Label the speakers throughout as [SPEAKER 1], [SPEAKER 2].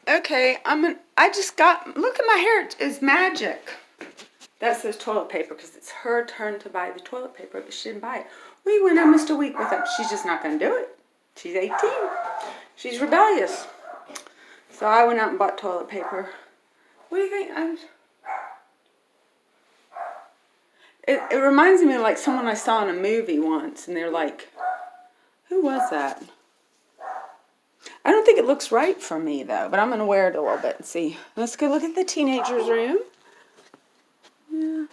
[SPEAKER 1] Okay, I just got, look at my hair, it's magic. That says toilet paper because it's her turn to buy the toilet paper, but she didn't buy it. We went almost a week without, she's just not going to do it. She's 18. She's rebellious. So I went out and bought toilet paper. What do you think? It reminds me of like someone I saw in a movie once, and they're like, who was that? I don't think it looks right for me though, but I'm going to wear it a little bit and see. Let's go look at the teenager's room. Yeah.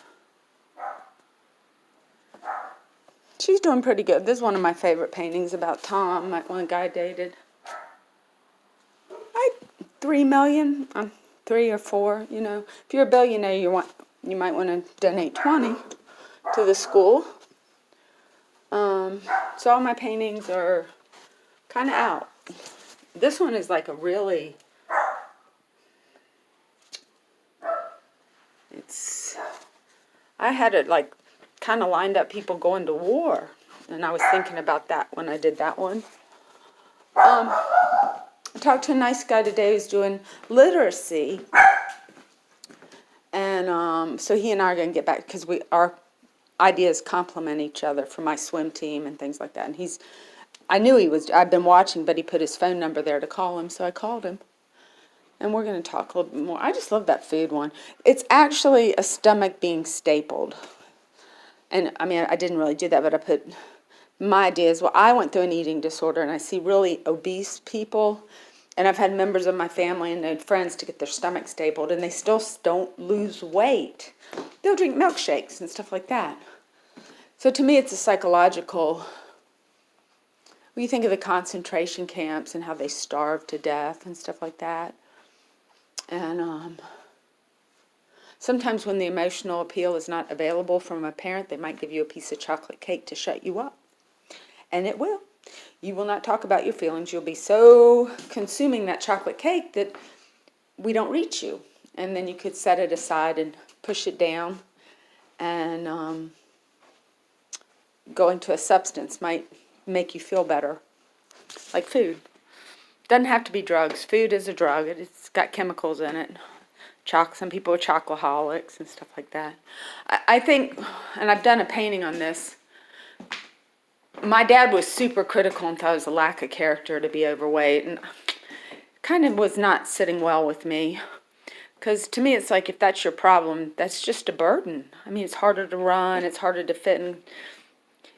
[SPEAKER 1] She's doing pretty good. This is one of my favorite paintings about Tom, one guy I dated. 3 million, 3 or 4, you know. If you're a billionaire, you might want to donate 20 to the school. So all my paintings are kind of out. This one is like a really, I had it like kind of lined up people going to war. And I was thinking about that when I did that one. I talked to a nice guy today who's doing literacy. And so he and I are going to get back because our ideas complement each other for my swim team and things like that. And I've been watching, but he put his phone number there to call him, so I called him. And we're going to talk a little bit more. I just love that food one. It's actually a stomach being stapled. And I mean, I didn't really do that, but my idea is, well, I went through an eating disorder, and I see really obese people. And I've had members of my family and friends to get their stomach stapled, and they still don't lose weight. They'll drink milkshakes and stuff like that. So to me, it's a psychological. When you think of the concentration camps and how they starve to death and stuff like that. And sometimes when the emotional appeal is not available from a parent, they might give you a piece of chocolate cake to shut you up. And it will. You will not talk about your feelings. You'll be so consuming that chocolate cake that we don't reach you. And then you could set it aside and push it down. And going to a substance might make you feel better. Like food. Doesn't have to be drugs. Food is a drug. It's got chemicals in it. Some people are chocoholics and stuff like that. I think, and I've done a painting on this, my dad was super critical and thought it was a lack of character to be overweight, and kind of was not sitting well with me. Because to me, it's like, if that's your problem, that's just a burden. I mean, it's harder to run, it's harder to fit in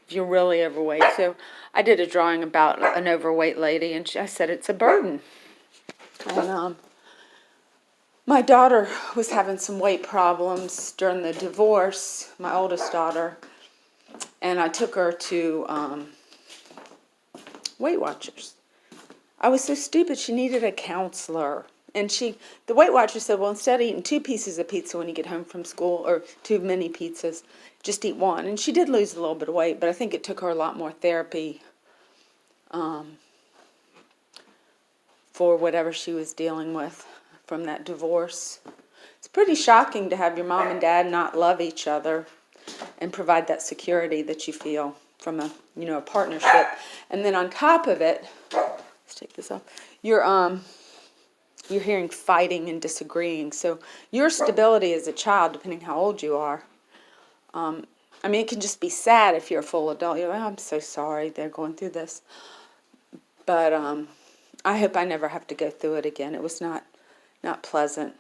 [SPEAKER 1] if you're really overweight. So I did a drawing about an overweight lady, and I said it's a burden. And my daughter was having some weight problems during the divorce, my oldest daughter, and I took her to Weight Watchers. I was so stupid, she needed a counselor. And the Weight Watcher said, well, instead of eating 2 pieces of pizza when you get home from school, or 2 mini pizzas, just eat 1. And she did lose a little bit of weight, but I think it took her a lot more therapy for whatever she was dealing with from that divorce. It's pretty shocking to have your mom and dad not love each other and provide that security that you feel from a partnership. And then on top of it, let's take this off, you're hearing fighting and disagreeing. So your stability as a child, depending how old you are, it can just be sad if you're a full adult. You're like, oh, I'm so sorry they're going through this. But I hope I never have to go through it again. It was not pleasant.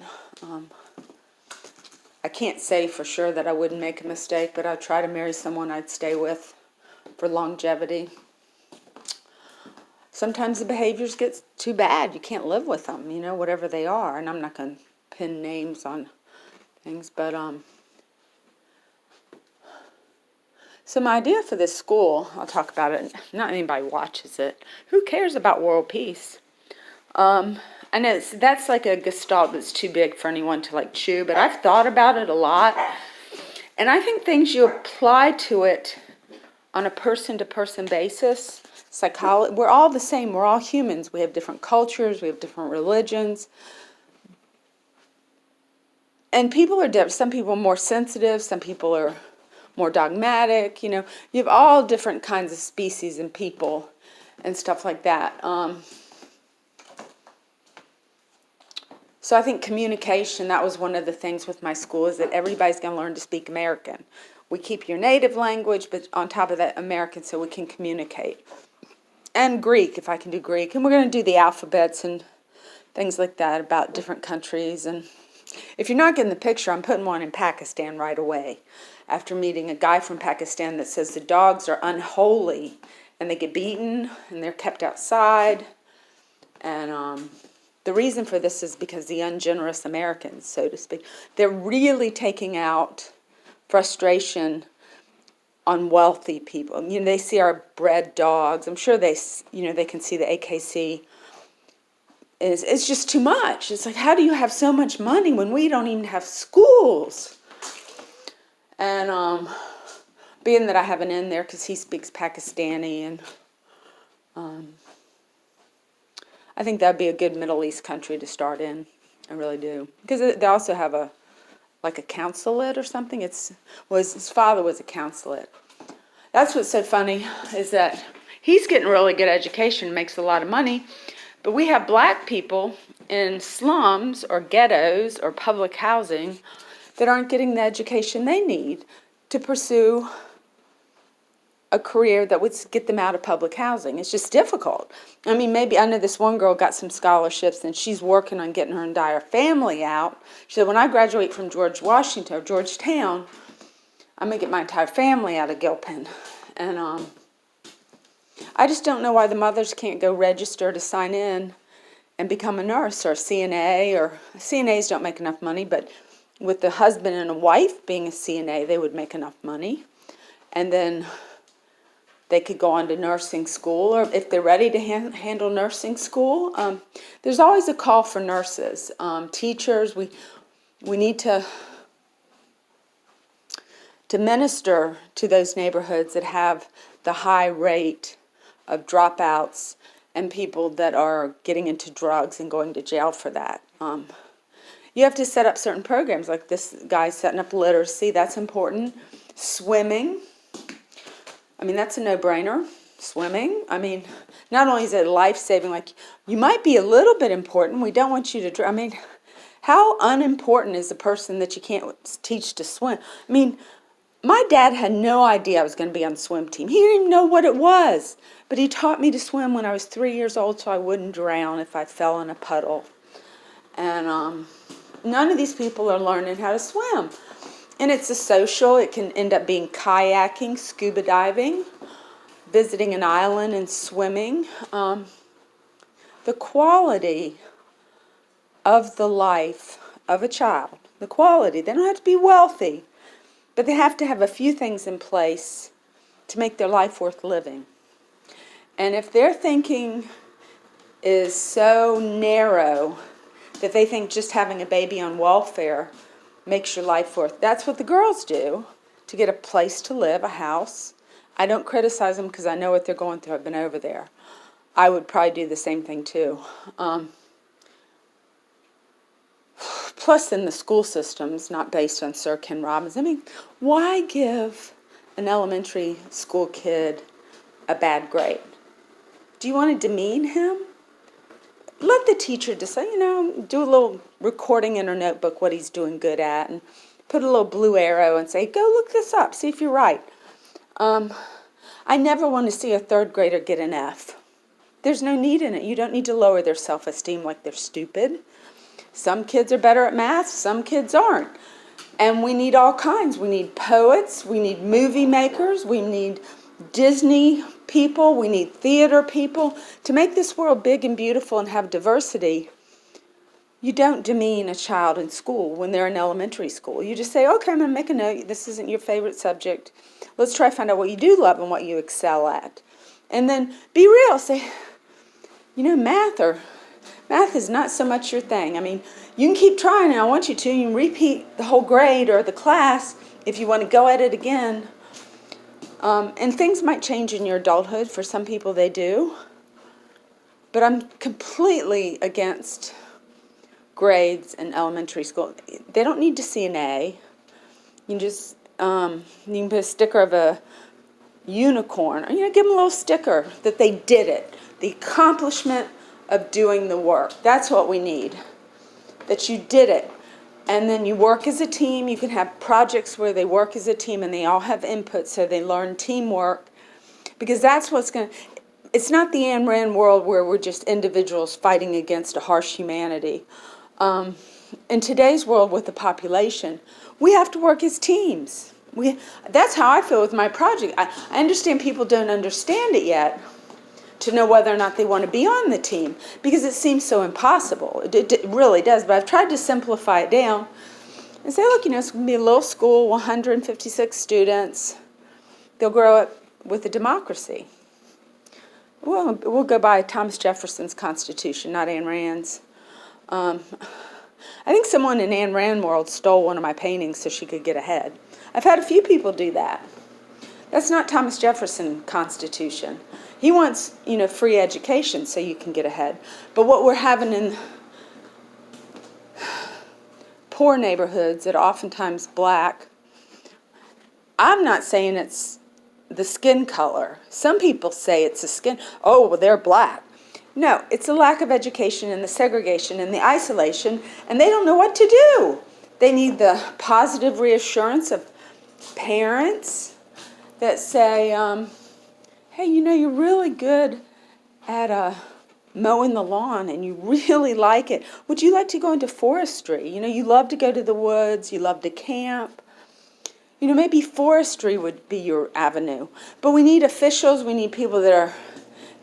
[SPEAKER 1] I can't say for sure that I wouldn't make a mistake, but I'd try to marry someone I'd stay with for longevity. Sometimes the behaviors get too bad. You can't live with them, whatever they are. And I'm not going to pin names on things, but so my idea for this school, I'll talk about it. Not anybody watches it. Who cares about world peace? I know that's like a gestalt that's too big for anyone to like chew, but I've thought about it a lot. And I think things you apply to it on a person-to-person basis, psychology, we're all the same. We're all humans. We have different cultures. We have different religions. And people are different. Some people are more sensitive. Some people are more dogmatic. You have all different kinds of species and people and stuff like that. So I think communication, that was one of the things with my school, is that everybody's going to learn to speak American. We keep your native language, but on top of that, American, so we can communicate. And Greek, if I can do Greek. And we're going to do the alphabets and things like that about different countries. And if you're not getting the picture, I'm putting one in Pakistan right away. After meeting a guy from Pakistan that says the dogs are unholy and they get beaten and they're kept outside. And the reason for this is because the ungenerous Americans, so to speak, they're really taking out frustration on wealthy people. You know, they see our bred dogs. I'm sure they can see the AKC. It's just too much. It's like, how do you have so much money when we don't even have schools? And being that I have an in there because he speaks Pakistani, and I think that'd be a good Middle East country to start in. I really do, because they also have a consulate or something. His father was a consulate. That's what's so funny, is that he's getting really good education, makes a lot of money, but we have black people in slums or ghettos or public housing that aren't getting the education they need to pursue a career that would get them out of public housing. It's just difficult. I mean, maybe, I know this one girl got some scholarships and she's working on getting her entire family out. She said, when I graduate from Georgetown, I'm going to get my entire family out of Gilpin. And I just don't know why the mothers can't go register to sign in and become a nurse or a CNA, or CNAs don't make enough money, but with the husband and a wife being a CNA, they would make enough money. And then they could go on to nursing school, or if they're ready to handle nursing school. There's always a call for nurses. Teachers, we need to minister to those neighborhoods that have the high rate of dropouts and people that are getting into drugs and going to jail for that. You have to set up certain programs, like this guy setting up literacy. That's important. Swimming. I mean, that's a no-brainer. Swimming. I mean, not only is it life-saving, like, you might be a little bit important. We don't want you to drown. I mean, how unimportant is the person that you can't teach to swim? I mean, my dad had no idea I was going to be on the swim team. He didn't even know what it was. But he taught me to swim when I was 3 years old so I wouldn't drown if I fell in a puddle. And none of these people are learning how to swim. And it's a social. It can end up being kayaking, scuba diving, visiting an island and swimming. The quality of the life of a child, the quality, they don't have to be wealthy, but they have to have a few things in place to make their life worth living. And if their thinking is so narrow that they think just having a baby on welfare makes your life worth, that's what the girls do to get a place to live, a house. I don't criticize them because I know what they're going through. I've been over there. I would probably do the same thing too. Plus, in the school system's not based on Sir Ken Robinson. I mean, why give an elementary school kid a bad grade? Do you want to demean him? Let the teacher decide, do a little recording in her notebook what he's doing good at, and put a little blue arrow and say, go look this up, see if you're right. I never want to see a third grader get an F. There's no need in it. You don't need to lower their self-esteem like they're stupid. Some kids are better at math, some kids aren't. And we need all kinds. We need poets, we need movie makers, we need Disney people, we need theater people. To make this world big and beautiful and have diversity, you don't demean a child in school when they're in elementary school. You just say, okay, I'm going to make a note. This isn't your favorite subject. Let's try to find out what you do love and what you excel at. And then be real. Say, math is not so much your thing. I mean, you can keep trying, and I want you to. You can repeat the whole grade or the class if you want to go at it again. And things might change in your adulthood. For some people, they do. But I'm completely against grades in elementary school. They don't need to see an A. You can just you can put a sticker of a unicorn, or give them a little sticker that they did it. The accomplishment of doing the work. That's what we need. that you did it. And then you work as a team. You can have projects where they work as a team and they all have input, so they learn teamwork. Because that's what's going to, it's not the Ayn Rand world where we're just individuals fighting against a harsh humanity. In today's world with the population, we have to work as teams. That's how I feel with my project. I understand people don't understand it yet to know whether or not they want to be on the team because it seems so impossible. It really does, but I've tried to simplify it down and say, look, it's going to be a little school, 156 students. They'll grow up with a democracy. We'll go by Thomas Jefferson's Constitution, not Ayn Rand's. I think someone in Ayn Rand world stole one of my paintings so she could get ahead. I've had a few people do that. That's not Thomas Jefferson's Constitution. He wants, free education so you can get ahead. But what we're having in poor neighborhoods that are oftentimes black, I'm not saying it's the skin color. Some people say it's the skin. Oh, well, they're black. No, it's the lack of education and the segregation and the isolation, and they don't know what to do. They need the positive reassurance of parents that say, hey, you're really good at mowing the lawn and you really like it. Would you like to go into forestry? You love to go to the woods, you love to camp. Maybe forestry would be your avenue. But we need officials, we need people that are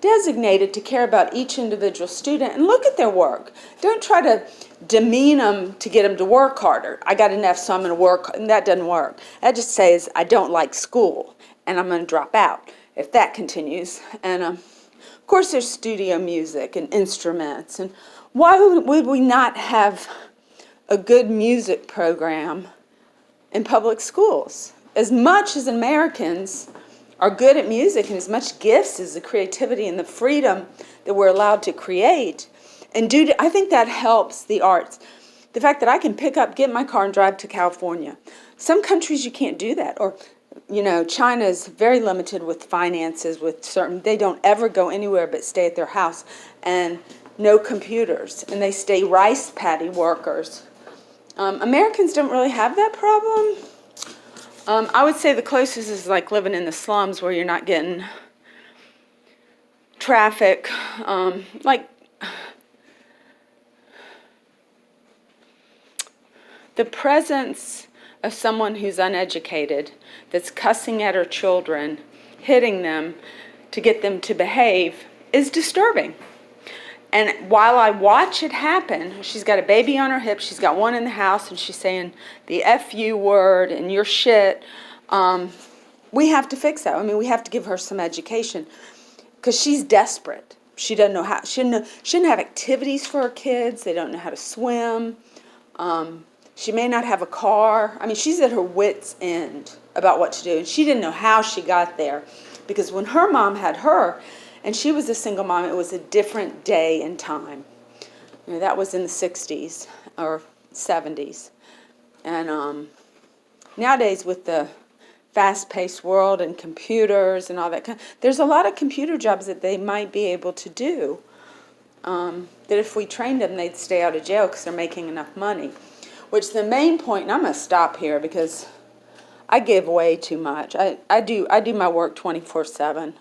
[SPEAKER 1] designated to care about each individual student and look at their work. Don't try to demean them to get them to work harder. I got an F, so I'm going to work, and that doesn't work. That just says I don't like school, and I'm going to drop out if that continues. And of course, there's studio music and instruments. And why would we not have a good music program in public schools? As much as Americans are good at music and as much gifts as the creativity and the freedom that we're allowed to create, and I think that helps the arts. The fact that I can pick up, get in my car and drive to California. Some countries you can't do that. Or, China is very limited with finances, they don't ever go anywhere but stay at their house and no computers. And they stay rice paddy workers. Americans don't really have that problem. I would say the closest is like living in the slums where you're not getting traffic. The presence of someone who's uneducated, that's cussing at her children, hitting them to get them to behave, is disturbing. And while I watch it happen, she's got a baby on her hip, she's got one in the house, and she's saying the F-U word and you're shit. We have to fix that. We have to give her some education because she's desperate. She doesn't know how, she didn't have activities for her kids. They don't know how to swim. She may not have a car. She's at her wit's end about what to do. And she didn't know how she got there because when her mom had her, and she was a single mom, it was a different day and time. That was in the 60s or 70s. And nowadays with the fast-paced world and computers and all that there's a lot of computer jobs that they might be able to do. That if we trained them, they'd stay out of jail because they're making enough money. Which the main point, and I'm going to stop here because I give way too much. I do my work 24/7,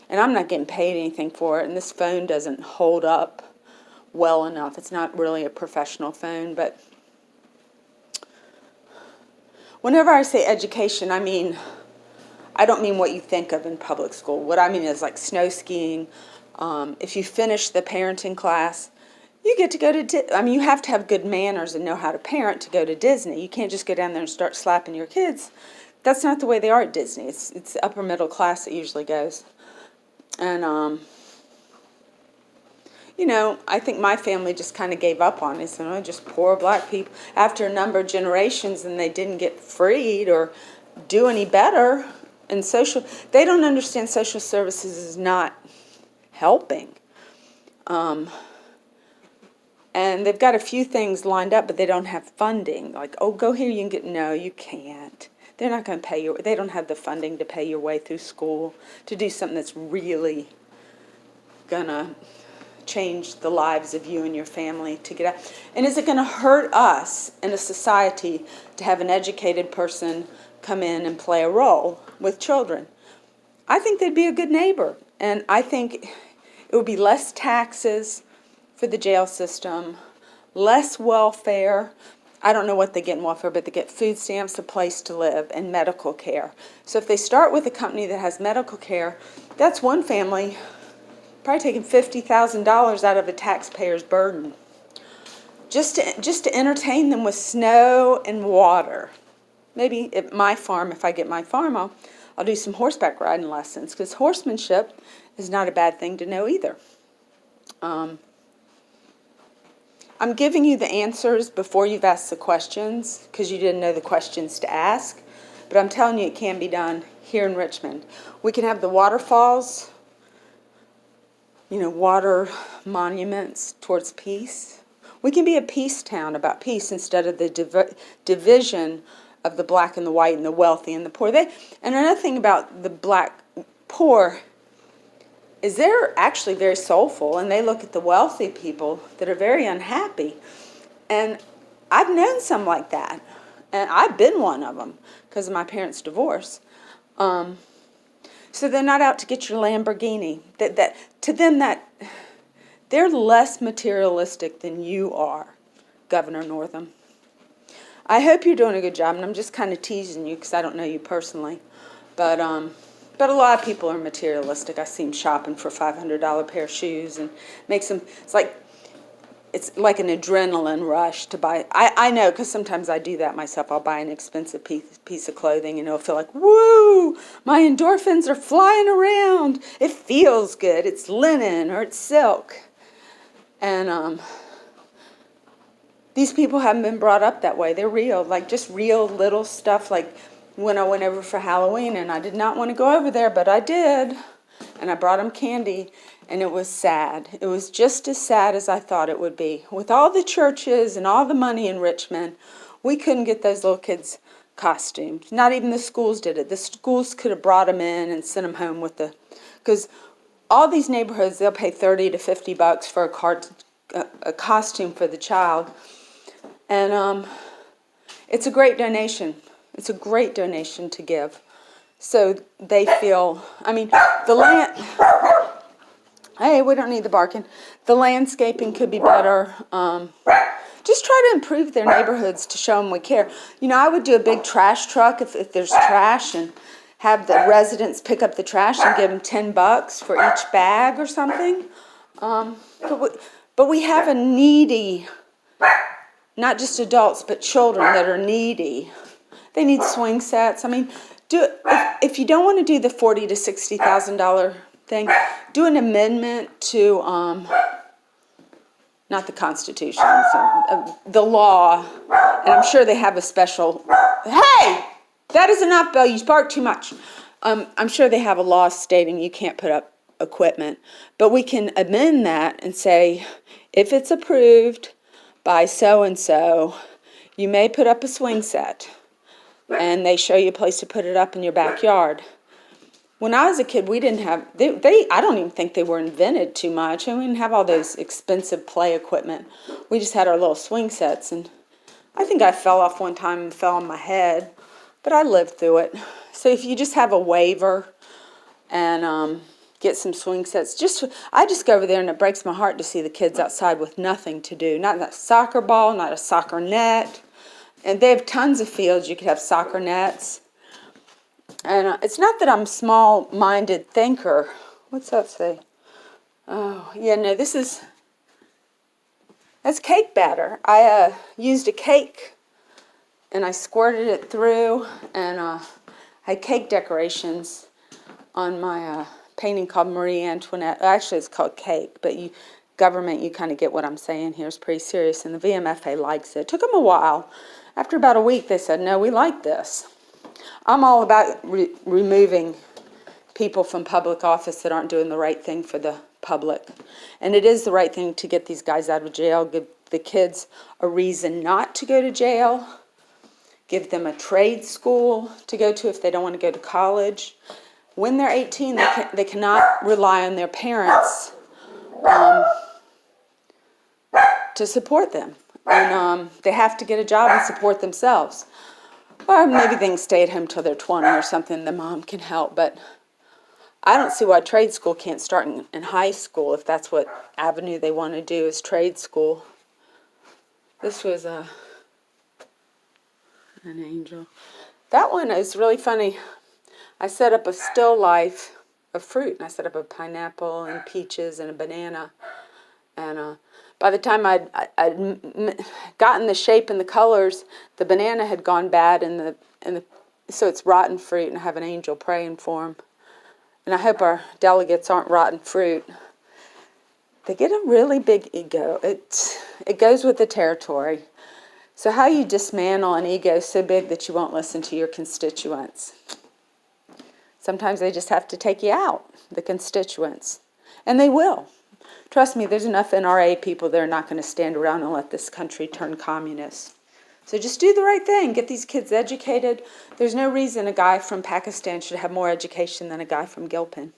[SPEAKER 1] and I'm not getting paid anything for it, and this phone doesn't hold up well enough. It's not really a professional phone, but whenever I say education, I don't mean what you think of in public school. What I mean is like snow skiing. If you finish the parenting class, you get to go to, you have to have good manners and know how to parent to go to Disney. You can't just go down there and start slapping your kids. That's not the way they are at Disney. It's the upper middle class that usually goes. And, I think my family just kind of gave up on it. So, just poor black people. After a number of generations and they didn't get freed or do any better. And they don't understand social services is not helping. And they've got a few things lined up, but they don't have funding. Like, oh, go here, you can get, no, you can't. They're not going to pay you. They don't have the funding to pay your way through school to do something that's really going to change the lives of you and your family to get out? And is it going to hurt us in a society to have an educated person come in and play a role with children? I think they'd be a good neighbor. And I think it would be less taxes for the jail system, less welfare. I don't know what they get in welfare, but they get food stamps, a place to live, and medical care. So if they start with a company that has medical care, that's one family probably taking $50,000 out of a taxpayer's burden. Just to entertain them with snow and water. Maybe at my farm, if I get my farm, I'll do some horseback riding lessons, because horsemanship is not a bad thing to know either. I'm giving you the answers before you've asked the questions, because you didn't know the questions to ask. But I'm telling you, it can be done here in Richmond. We can have the waterfalls, water monuments towards peace. We can be a peace town about peace instead of the division of the black and the white and the wealthy and the poor. And another thing about the black poor is they're actually very soulful, and they look at the wealthy people that are very unhappy. And I've known some like that, and I've been one of them because of my parents' divorce. So they're not out to get your Lamborghini. That to them, that they're less materialistic than you are, Governor Northam. I hope you're doing a good job, and I'm just kind of teasing you because I don't know you personally, but a lot of people are materialistic. I see them shopping for $500 pair of shoes, and makes them. It's like an adrenaline rush to buy. I know, because sometimes I do that myself. I'll buy an expensive piece of clothing, and it'll feel like, woo, my endorphins are flying around. It feels good. It's linen or it's silk, and these people haven't been brought up that way. They're real, like just real little stuff. Like when I went over for Halloween, and I did not want to go over there, but I did. And I brought them candy, and it was sad. It was just as sad as I thought it would be. With all the churches and all the money in Richmond, we couldn't get those little kids costumes. Not even the schools did it. The schools could have brought them in and sent them home with because all these neighborhoods, they'll pay $30 to $50 for a costume for the child. And it's a great donation. It's a great donation to give. So they feel, the land, hey, we don't need the barking. The landscaping could be better. Just try to improve their neighborhoods to show them we care. I would do a big trash truck if there's trash, and have the residents pick up the trash and give them $10 for each bag or something. But we have a needy, not just adults, but children that are needy. They need swing sets. If you don't want to do the $40,000 to $60,000 thing, do an amendment to not the Constitution, the law, and I'm sure they have a special. Hey, that is enough, Bill. You bark too much. I'm sure they have a law stating you can't put up equipment, but we can amend that and say, if it's approved by so and so, you may put up a swing set. And they show you a place to put it up in your backyard. When I was a kid, we didn't have, I don't even think they were invented too much. And we didn't have all those expensive play equipment. We just had our little swing sets. And I think I fell off one time and fell on my head. But I lived through it. So if you just have a waiver and get some swing sets, I just go over there, and it breaks my heart to see the kids outside with nothing to do. Not a soccer ball, not a soccer net. And they have tons of fields. You could have soccer nets. And it's not that I'm a small-minded thinker. What's that say? Oh, yeah, no, that's cake batter. I used a cake, and I squirted it through, and I had cake decorations on my painting called Marie Antoinette. Actually, it's called Cake, but government, you kind of get what I'm saying here. It's pretty serious, and the VMFA likes it. It took them a while. After about a week, they said, no, we like this. I'm all about removing people from public office that aren't doing the right thing for the public. And it is the right thing to get these guys out of jail, give the kids a reason not to go to jail, give them a trade school to go to if they don't want to go to college. When they're 18, they cannot rely on their parents to support them. And they have to get a job and support themselves. Or maybe they can stay at home till they're 20 or something, the mom can help. But I don't see why trade school can't start in high school if that's what avenue they want to do is trade school. This was an angel. That one is really funny. I set up a still life of fruit. And I set up a pineapple and peaches and a banana. And by the time I'd gotten the shape and the colors, the banana had gone bad, so it's rotten fruit, and I have an angel praying for them. And I hope our delegates aren't rotten fruit. They get a really big ego. It goes with the territory. So how you dismantle an ego so big that you won't listen to your constituents? Sometimes they just have to take you out, the constituents. And they will. Trust me, there's enough NRA people that are not going to stand around and let this country turn communist. So just do the right thing. Get these kids educated. There's no reason a guy from Pakistan should have more education than a guy from Gilpin.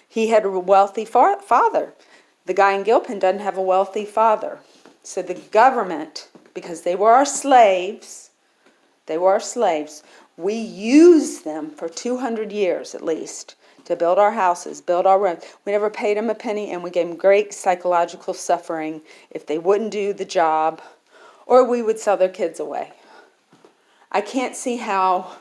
[SPEAKER 1] He had a wealthy father. The guy in Gilpin doesn't have a wealthy father. So the government, because they were our slaves, we used them for 200 years at least to build our houses, build our roads. We never paid them a penny, and we gave them great psychological suffering if they wouldn't do the job, or we would sell their kids away. I can't see how.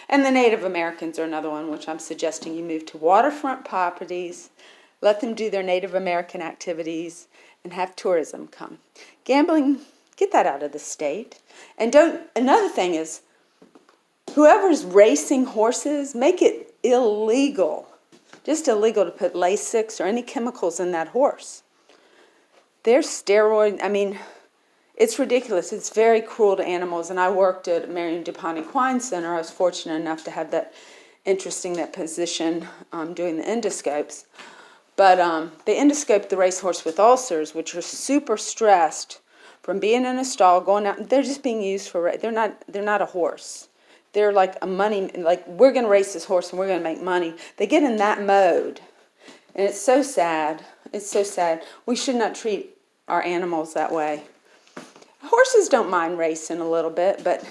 [SPEAKER 1] And the Native Americans are another one, which I'm suggesting you move to waterfront properties, let them do their Native American activities, and have tourism come. Gambling, get that out of the state. And another thing is, whoever's racing horses, make it illegal. Just illegal to put Lasix or any chemicals in that horse. They're steroid, it's ridiculous. It's very cruel to animals. And I worked at Marion DuPont Equine Center. I was fortunate enough to have that position doing the endoscopes. But they endoscoped the racehorse with ulcers, which are super stressed from being in a stall, going out. They're just being used for, they're not a horse. They're like we're going to race this horse and we're going to make money. They get in that mode. And it's so sad. It's so sad. We should not treat our animals that way. Horses don't mind racing a little bit, but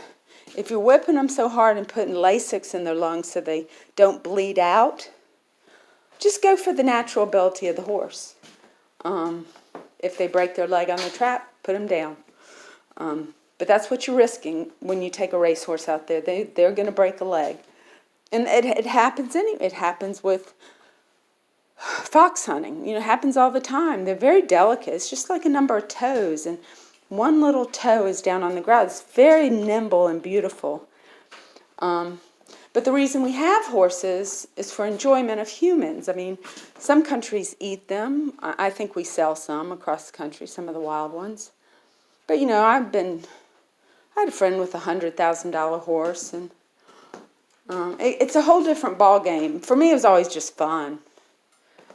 [SPEAKER 1] if you're whipping them so hard and putting Lasix in their lungs so they don't bleed out, just go for the natural ability of the horse. If they break their leg on the trap, put them down. But that's what you're risking when you take a racehorse out there. They're going to break a leg. And it happens it happens with fox hunting. It happens all the time. They're very delicate. It's just like a number of toes. And one little toe is down on the ground. It's very nimble and beautiful. But the reason we have horses is for enjoyment of humans. Some countries eat them. I think we sell some across the country, some of the wild ones. But, I had a friend with a $100,000 horse, and it's a whole different ball game. For me, it was always just fun.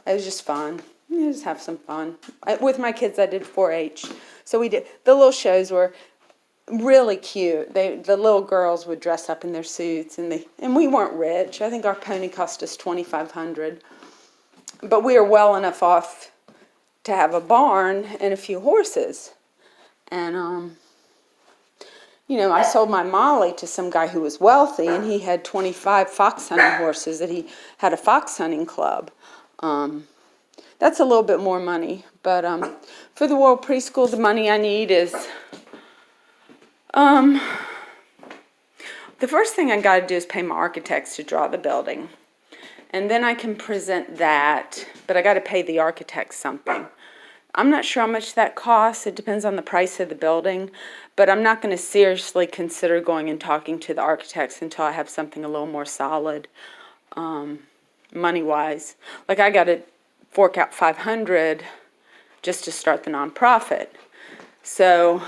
[SPEAKER 1] It was just fun. Just have some fun. With my kids, I did 4-H. So we did. The little shows were really cute. The little girls would dress up in their suits, and we weren't rich. I think our pony cost us $2,500, but we were well enough off to have a barn and a few horses. And I sold my Molly to some guy who was wealthy, and he had 25 fox hunting horses that he had a fox hunting club. That's a little bit more money, but for the World Preschool, the money I need is the first thing I got to do is pay my architects to draw the building, and then I can present that. But I got to pay the architects something. I'm not sure how much that costs. It depends on the price of the building, but I'm not going to seriously consider going and talking to the architects until I have something a little more solid, money-wise. Like I got to fork out $500 just to start the nonprofit. So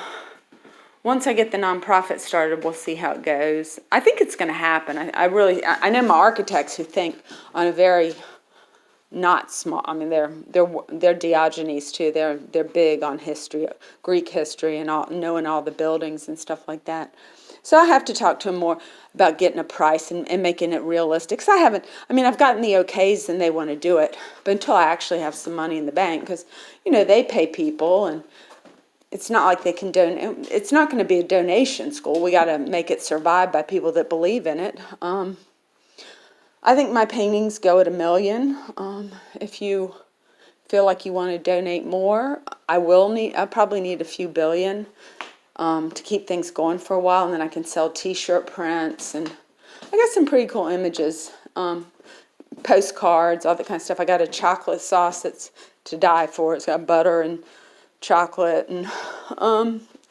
[SPEAKER 1] once I get the nonprofit started, we'll see how it goes. I think it's going to happen. I know my architects who think on a very not small. They're Diogenes too. They're big on history, Greek history, and knowing all the buildings and stuff like that. So I have to talk to him more about getting a price and making it realistic. Because I've gotten the okays and they want to do it. But until I actually have some money in the bank, because, they pay people and it's not like they can donate. It's not going to be a donation school. We got to make it survive by people that believe in it. I think my paintings go at $1 million. If you feel like you want to donate more, I probably need a few billion to keep things going for a while, and then I can sell t-shirt prints, and I got some pretty cool images, postcards, all that kind of stuff. I got a chocolate sauce that's to die for. It's got butter and chocolate, and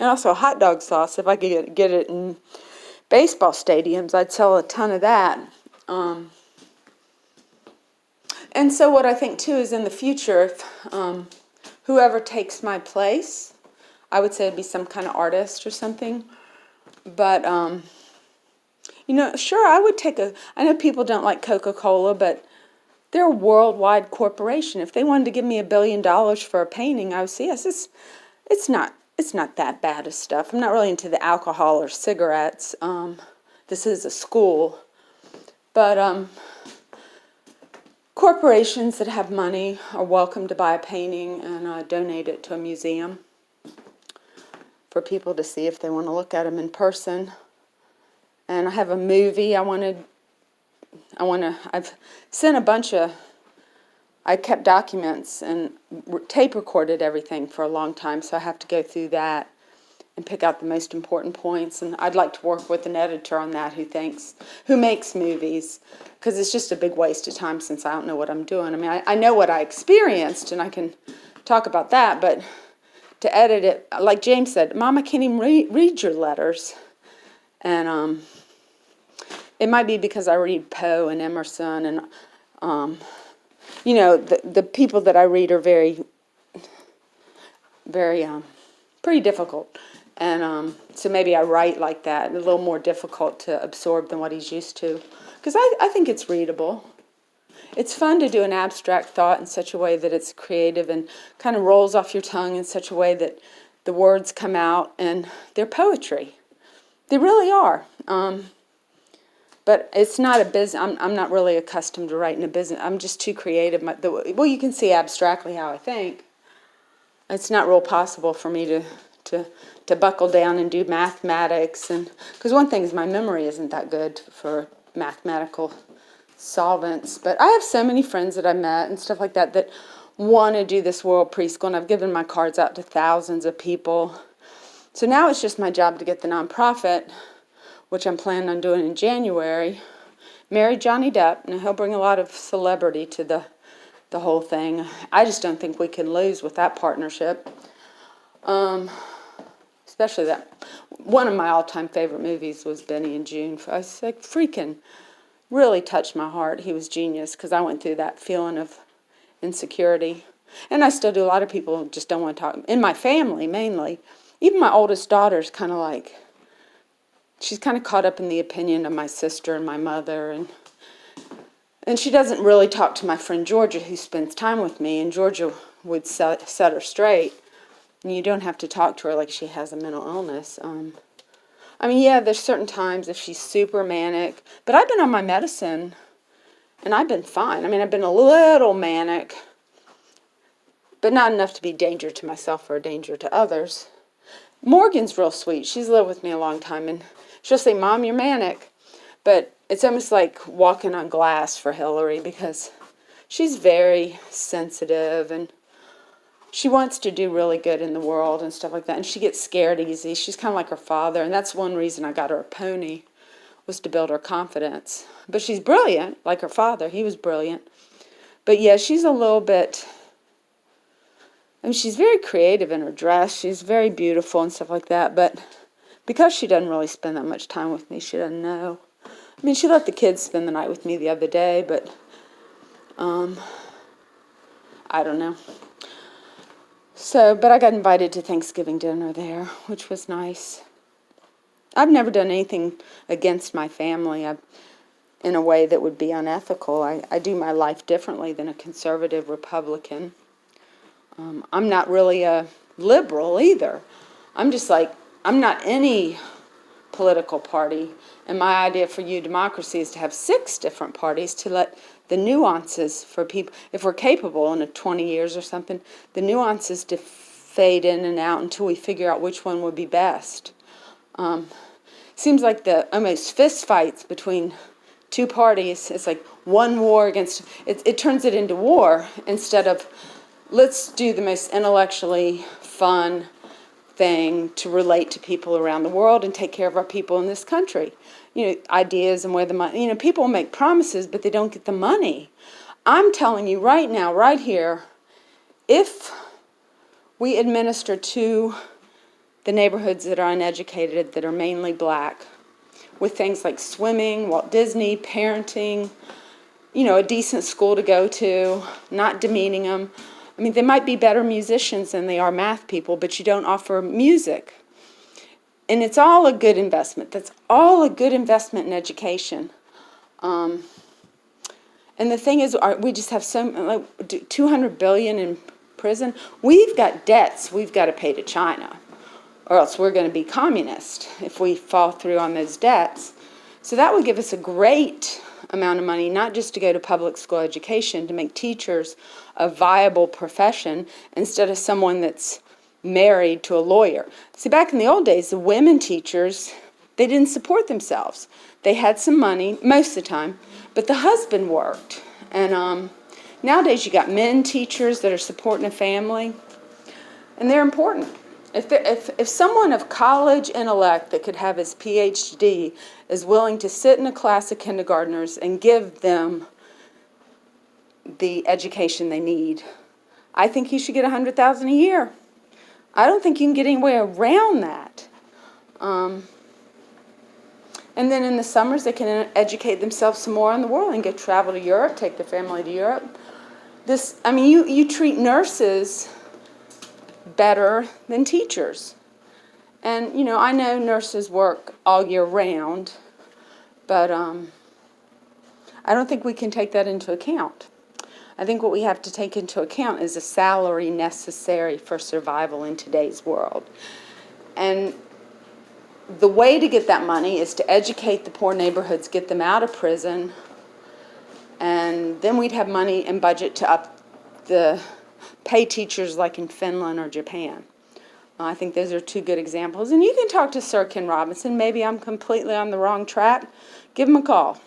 [SPEAKER 1] also a hot dog sauce. If I could get it in baseball stadiums, I'd sell a ton of that. And so what I think too is in the future, if whoever takes my place, I would say it'd be some kind of artist or something. But sure, I would I know people don't like Coca-Cola, but they're a worldwide corporation. If they wanted to give me $1 billion for a painting, I would say yes. It's not that bad of stuff. I'm not really into the alcohol or cigarettes. This is a school, but corporations that have money are welcome to buy a painting and donate it to a museum for people to see if they want to look at them in person. And I have a movie I've sent I kept documents and tape recorded everything for a long time, so I have to go through that and pick out the most important points. And I'd like to work with an editor on that who makes movies, because it's just a big waste of time since I don't know what I'm doing. I know what I experienced and I can talk about that, but to edit it, like James said, Mom, I can't even read your letters. And it might be because I read Poe and Emerson, and the people that I read are very, very pretty difficult. And so maybe I write like that, a little more difficult to absorb than what he's used to. Because I think it's readable. It's fun to do an abstract thought in such a way that it's creative and kind of rolls off your tongue in such a way that the words come out and they're poetry. They really are. But it's not a business. I'm not really accustomed to writing a business. I'm just too creative. Well, you can see abstractly how I think. It's not real possible for me to buckle down and do mathematics, and because one thing is my memory isn't that good for mathematical solvents. But I have so many friends that I met and stuff like that want to do this World Preschool, and I've given my cards out to thousands of people. So now it's just my job to get the nonprofit, which I'm planning on doing in January, marry Johnny Depp. Now, he'll bring a lot of celebrity to the whole thing. I just don't think we can lose with that partnership. Especially that one of my all-time favorite movies was Benny and June. I was like, freaking really touched my heart. He was genius, because I went through that feeling of insecurity. And I still do. A lot of people just don't want to talk. In my family, mainly. Even my oldest daughter's kind of like, she's kind of caught up in the opinion of my sister and my mother. And she doesn't really talk to my friend Georgia, who spends time with me. And Georgia would set her straight. And you don't have to talk to her like she has a mental illness. There's certain times if she's super manic. But I've been on my medicine, and I've been fine. I've been a little manic, but not enough to be a danger to myself or a danger to others. Morgan's real sweet. She's lived with me a long time, and she'll say, Mom, you're manic. But it's almost like walking on glass for Hillary, because she's very sensitive, and she wants to do really good in the world and stuff like that. And she gets scared easy. She's kind of like her father, and that's one reason I got her a pony, was to build her confidence. But she's brilliant, like her father. He was brilliant. But yeah, she's a little bit... she's very creative in her dress. She's very beautiful and stuff like that. But because she doesn't really spend that much time with me, she doesn't know. She let the kids spend the night with me the other day, but I don't know. So, but I got invited to Thanksgiving dinner there, which was nice. I've never done anything against my family in a way that would be unethical. I do my life differently than a conservative Republican. I'm not really a liberal either. I'm just like, I'm not any political party. And my idea for you democracy is to have 6 different parties to let the nuances for people, if we're capable in 20 years or something, the nuances to fade in and out until we figure out which one would be best. Seems like the almost fist fights between 2 parties. It's like one war against, it turns it into war instead of let's do the most intellectually fun thing to relate to people around the world and take care of our people in this country. Ideas and where the money, people make promises, but they don't get the money. I'm telling you right now, right here, if we administer to the neighborhoods that are uneducated, that are mainly black, with things like swimming, Walt Disney, parenting, a decent school to go to, not demeaning them. I mean, they might be better musicians than they are math people, but you don't offer music. And it's all a good investment. That's all a good investment in education. And the thing is, we just have $200 billion in prison. We've got debts we've got to pay to China, or else we're going to be communist if we fall through on those debts. So that would give us a great amount of money, not just to go to public school education, to make teachers a viable profession instead of someone that's married to a lawyer. See, back in the old days, the women teachers, they didn't support themselves. They had some money, most of the time, but the husband worked. And nowadays you got men teachers that are supporting a family, and they're important. If someone of college intellect that could have his PhD is willing to sit in a class of kindergartners and give them the education they need, I think he should get $100,000 a year. I don't think you can get any way around that. And then in the summers, they can educate themselves some more on the world and go travel to Europe, take their family to Europe. You treat nurses better than teachers. And, I know nurses work all year round, but I don't think we can take that into account. I think what we have to take into account is the salary necessary for survival in today's world. And the way to get that money is to educate the poor neighborhoods, get them out of prison, and then we'd have money and budget to pay teachers like in Finland or Japan. I think those are 2 good examples. And you can talk to Sir Ken Robinson. Maybe I'm completely on the wrong track. Give him a call.